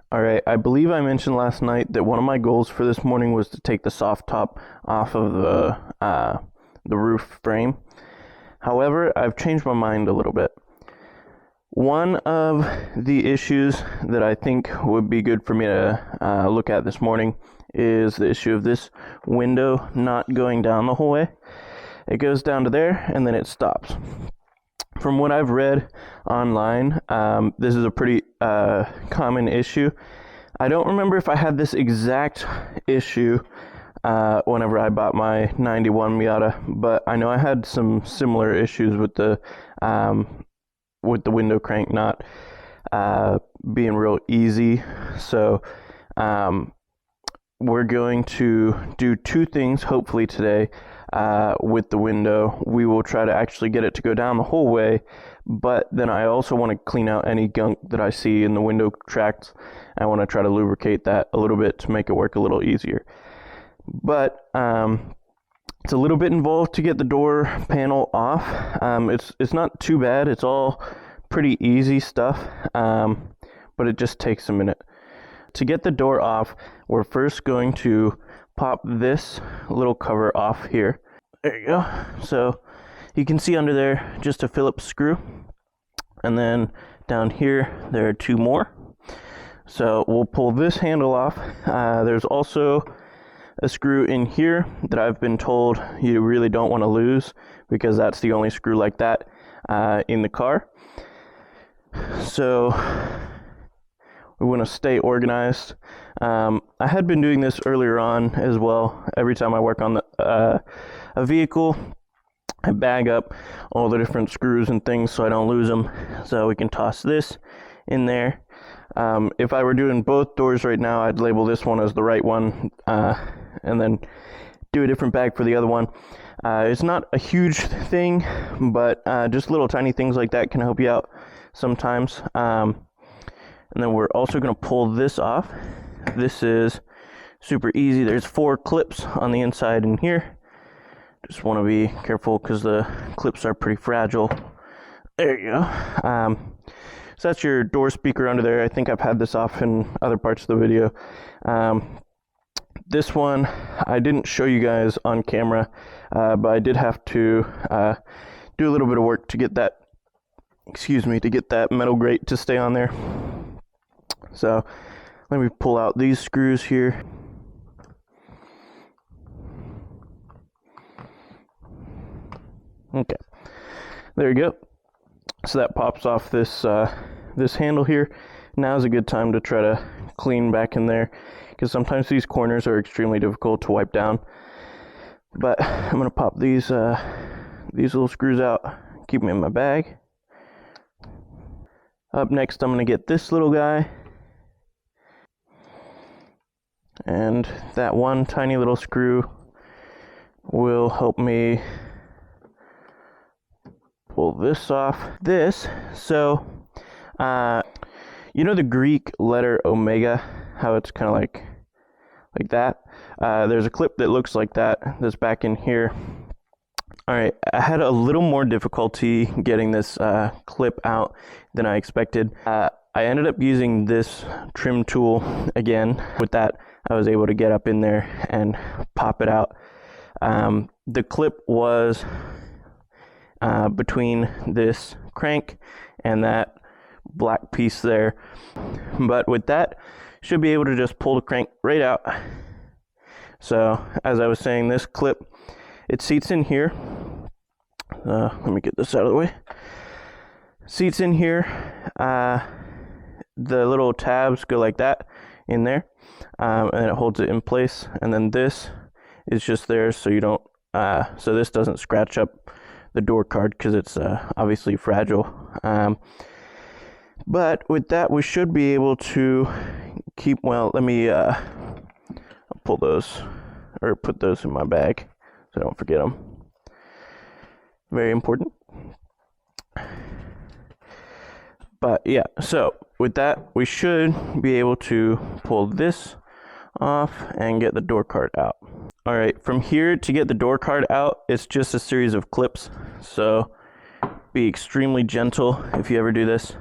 All right, I believe I mentioned last night that one of my goals for this morning was to take the soft top off of the roof frame. However, I've changed my mind a little bit. One of the issues that I think would be good for me to look at this morning is the issue of this window not going down the whole way. It goes down to there and then it stops. From what I've read online, this is a pretty common issue. I don't remember if I had this exact issue whenever I bought my 91 Miata, but I know I had some similar issues with the window crank not being real easy. So we're going to do two things hopefully today. With the window, we will try to actually get it to go down the whole way, but then I also want to clean out any gunk that I see in the window tracks. I want to try to lubricate that a little bit to make it work a little easier. But it's a little bit involved to get the door panel off. It's not too bad. It's all pretty easy stuff, but it just takes a minute. To get the door off, we're first going to pop this little cover off here. There you go. So you can see under there just a Phillips screw, and then down here there are two more. So we'll pull this handle off. There's also a screw in here that I've been told you really don't want to lose, because that's the only screw like that in the car. So we want to stay organized. I had been doing this earlier on as well. Every time I work on a vehicle, I bag up all the different screws and things so I don't lose them. So we can toss this in there. If I were doing both doors right now, I'd label this one as the right one, and then do a different bag for the other one. It's not a huge thing, but just little tiny things like that can help you out sometimes. And then we're also going to pull this off. This is super easy. There's 4 clips on the inside in here. Just want to be careful because the clips are pretty fragile. There you go. So that's your door speaker under there. I think I've had this off in other parts of the video. This one I didn't show you guys on camera, but I did have to do a little bit of work to get that, to get that metal grate to stay on there. So let me pull out these screws here. Okay, there you go. So that pops off this this handle here. Now is a good time to try to clean back in there, because sometimes these corners are extremely difficult to wipe down. But I'm gonna pop these little screws out, keep them in my bag. Up next, I'm gonna get this little guy. And that one tiny little screw will help me pull this off. So you know the Greek letter omega, how it's kind of like that? There's a clip that looks like that that's back in here. All right, I had a little more difficulty getting this clip out than I expected. I ended up using this trim tool again. With that, I was able to get up in there and pop it out. The clip was between this crank and that black piece there. But with that, should be able to just pull the crank right out. So as I was saying, this clip, it seats in here. Let me get this out of the way. Seats in here. The little tabs go like that in there, and it holds it in place. And then this is just there so you don't so this doesn't scratch up the door card, because it's obviously fragile. But with that, we should be able to keep, well, let me I'll pull those, or put those in my bag so I don't forget them. Very important. But yeah, so with that, we should be able to pull this off and get the door card out. All right, from here to get the door card out, it's just a series of clips. So be extremely gentle if you ever do this.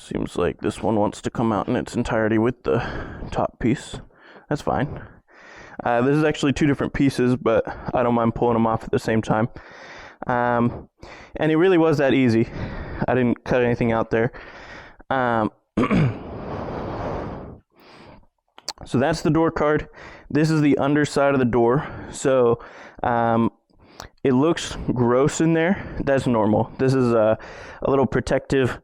Seems like this one wants to come out in its entirety with the top piece. That's fine. This is actually two different pieces, but I don't mind pulling them off at the same time. And it really was that easy. I didn't cut anything out there. So that's the door card. This is the underside of the door. So it looks gross in there. That's normal. This is a little protective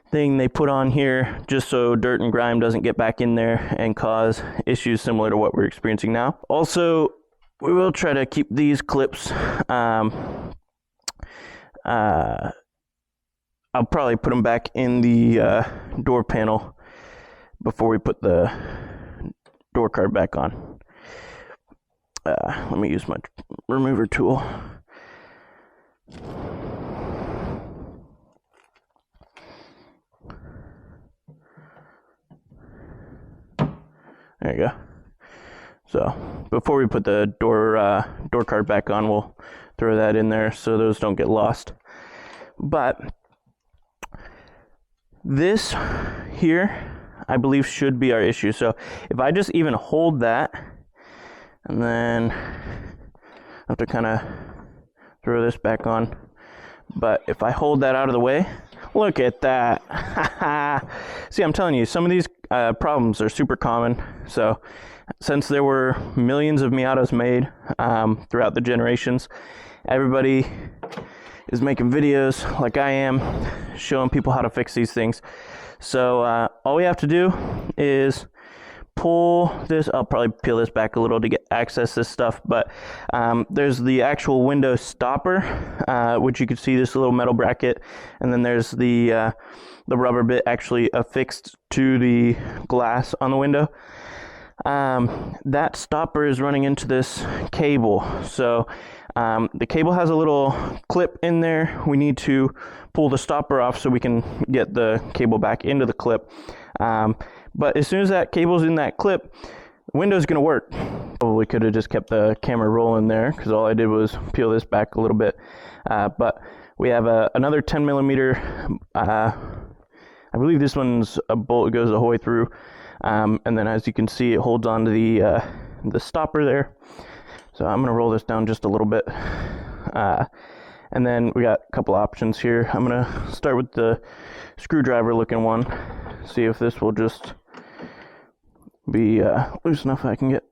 thing they put on here just so dirt and grime doesn't get back in there and cause issues similar to what we're experiencing now. Also, we will try to keep these clips. I'll probably put them back in the door panel before we put the door card back on. Let me use my remover tool. There you go. So before we put the door card back on, we'll throw that in there so those don't get lost. But this here, I believe, should be our issue. So if I just even hold that, and then I have to kind of throw this back on. But if I hold that out of the way, look at that. See, I'm telling you, some of these problems are super common. So since there were millions of Miatas made throughout the generations, everybody is making videos like I am, showing people how to fix these things. So all we have to do is pull this. I'll probably peel this back a little to get access this stuff, but there's the actual window stopper, which you can see this little metal bracket, and then there's the rubber bit actually affixed to the glass on the window. That stopper is running into this cable. So the cable has a little clip in there. We need to pull the stopper off so we can get the cable back into the clip. But as soon as that cable's in that clip, the window's going to work. Probably could have just kept the camera rolling there because all I did was peel this back a little bit. But we have another 10 millimeter. I believe this one's a bolt that goes the whole way through. And then as you can see, it holds on to the stopper there. So I'm going to roll this down just a little bit. And then we got a couple options here. I'm going to start with the screwdriver looking one. See if this will just be loose enough I can get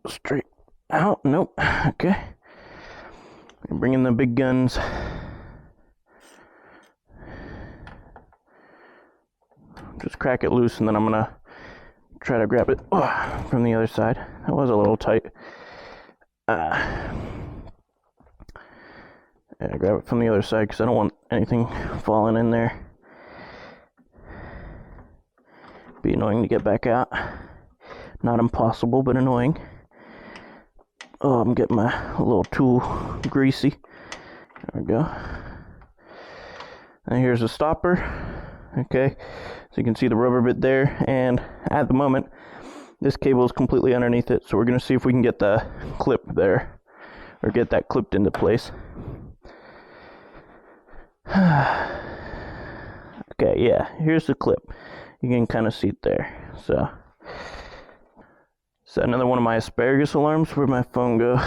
straight out. Nope. Okay. Bring in the big guns. Just crack it loose, and then I'm going to try to grab it from the other side. That was a little tight. Yeah, grab it from the other side because I don't want anything falling in there. Be annoying to get back out. Not impossible, but annoying. Oh, I'm getting my little tool greasy. There we go. And here's the stopper. Okay, so you can see the rubber bit there, and at the moment this cable is completely underneath it, so we're going to see if we can get the clip there, or get that clipped into place. Okay, yeah, here's the clip. You can kind of see it there. So set another one of my asparagus alarms. Where'd my phone go?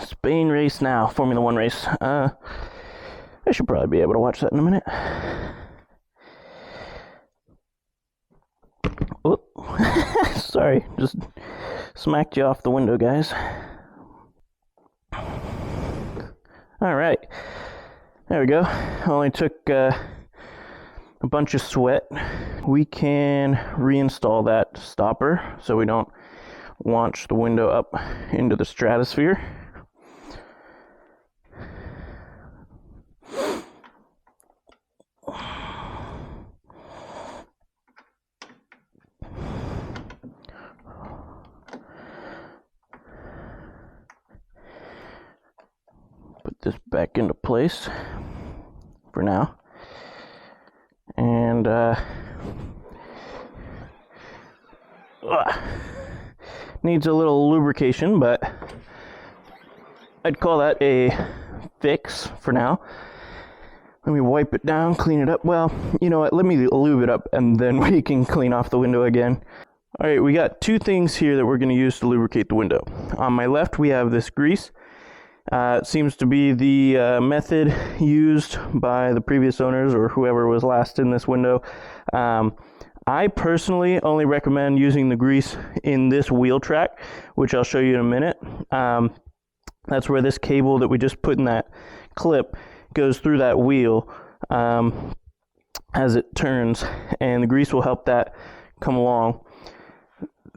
Spain race now, Formula 1 race. I should probably be able to watch that in a minute. Oh, sorry, just smacked you off the window, guys. All right, there we go. Only took a bunch of sweat. We can reinstall that stopper so we don't launch the window up into the stratosphere. Put this back into place for now. And needs a little lubrication, but I'd call that a fix for now. Let me wipe it down, clean it up. Well, you know what? Let me lube it up, and then we can clean off the window again. All right, we got two things here that we're going to use to lubricate the window. On my left, we have this grease. It seems to be the method used by the previous owners or whoever was last in this window. I personally only recommend using the grease in this wheel track, which I'll show you in a minute. That's where this cable that we just put in that clip goes through that wheel as it turns, and the grease will help that come along.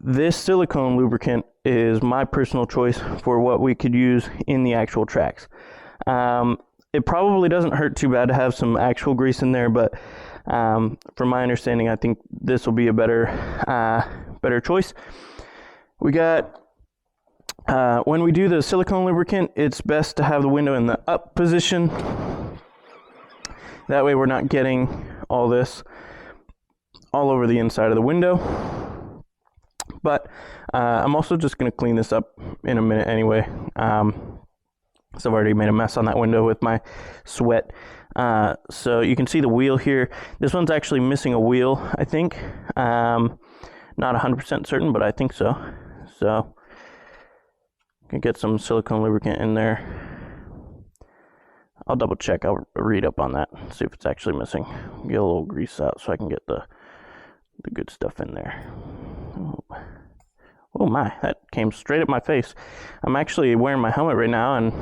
This silicone lubricant is my personal choice for what we could use in the actual tracks. It probably doesn't hurt too bad to have some actual grease in there, but from my understanding, I think this will be a better choice. We got, when we do the silicone lubricant, it's best to have the window in the up position. That way we're not getting all this all over the inside of the window. But I'm also just going to clean this up in a minute anyway. So I've already made a mess on that window with my sweat. So you can see the wheel here. This one's actually missing a wheel, I think. Not 100% certain, but I think so. So I can get some silicone lubricant in there. I'll double check. I'll read up on that, see if it's actually missing. Get a little grease out so I can get the good stuff in there. Oh my, that came straight at my face. I'm actually wearing my helmet right now, and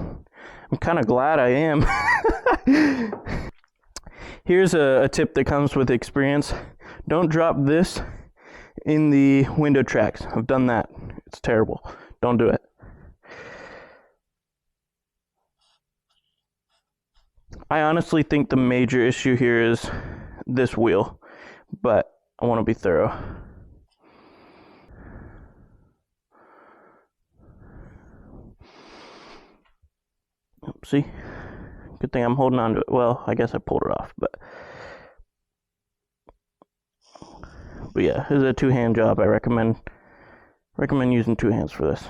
I'm kind of glad I am. Here's a tip that comes with experience. Don't drop this in the window tracks. I've done that. It's terrible. Don't do it. I honestly think the major issue here is this wheel, but I want to be thorough. See? Good thing I'm holding on to it. Well, I guess I pulled it off, but yeah, this is a two-hand job. I recommend using two hands for this.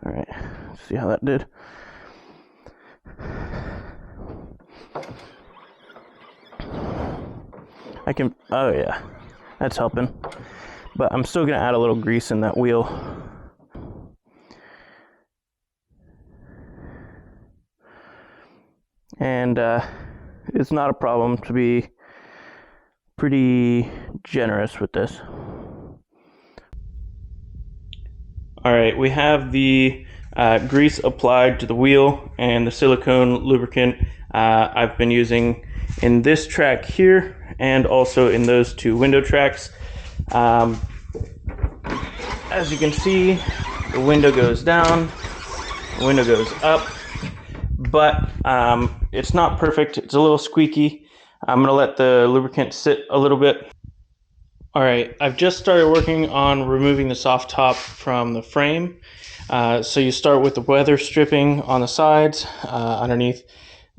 All right, see how that did. Oh yeah, that's helping. But I'm still gonna add a little grease in that wheel. And it's not a problem to be pretty generous with this. All right, we have the grease applied to the wheel and the silicone lubricant I've been using in this track here and also in those two window tracks. As you can see, the window goes down, the window goes up, but it's not perfect. It's a little squeaky. I'm gonna let the lubricant sit a little bit. All right, I've just started working on removing the soft top from the frame. So you start with the weather stripping on the sides. Underneath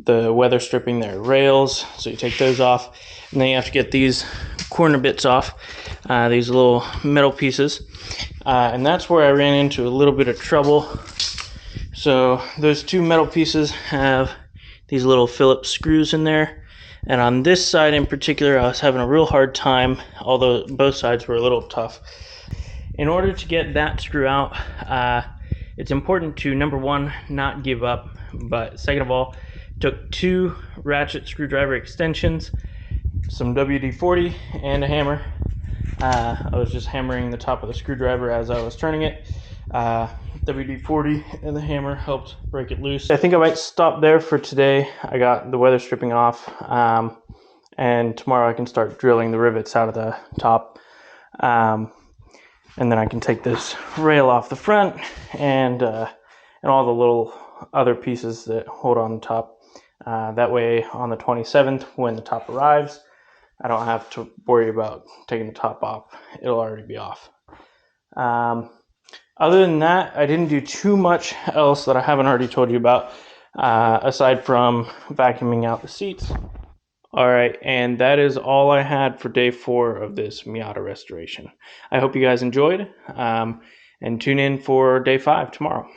the weather stripping, there are rails, so you take those off. And then you have to get these corner bits off, these little metal pieces. And that's where I ran into a little bit of trouble. So those two metal pieces have these little Phillips screws in there. And on this side in particular, I was having a real hard time, although both sides were a little tough. In order to get that screw out, it's important to, number one, not give up, but second of all, took two ratchet screwdriver extensions, some WD-40, and a hammer. I was just hammering the top of the screwdriver as I was turning it. WD-40 and the hammer helped break it loose. I think I might stop there for today. I got the weather stripping off, and tomorrow I can start drilling the rivets out of the top, and then I can take this rail off the front and all the little other pieces that hold on the top. That way on the 27th when the top arrives, I don't have to worry about taking the top off. It'll already be off. Other than that, I didn't do too much else that I haven't already told you about, aside from vacuuming out the seats. All right, and that is all I had for day 4 of this Miata restoration. I hope you guys enjoyed, and tune in for day 5 tomorrow.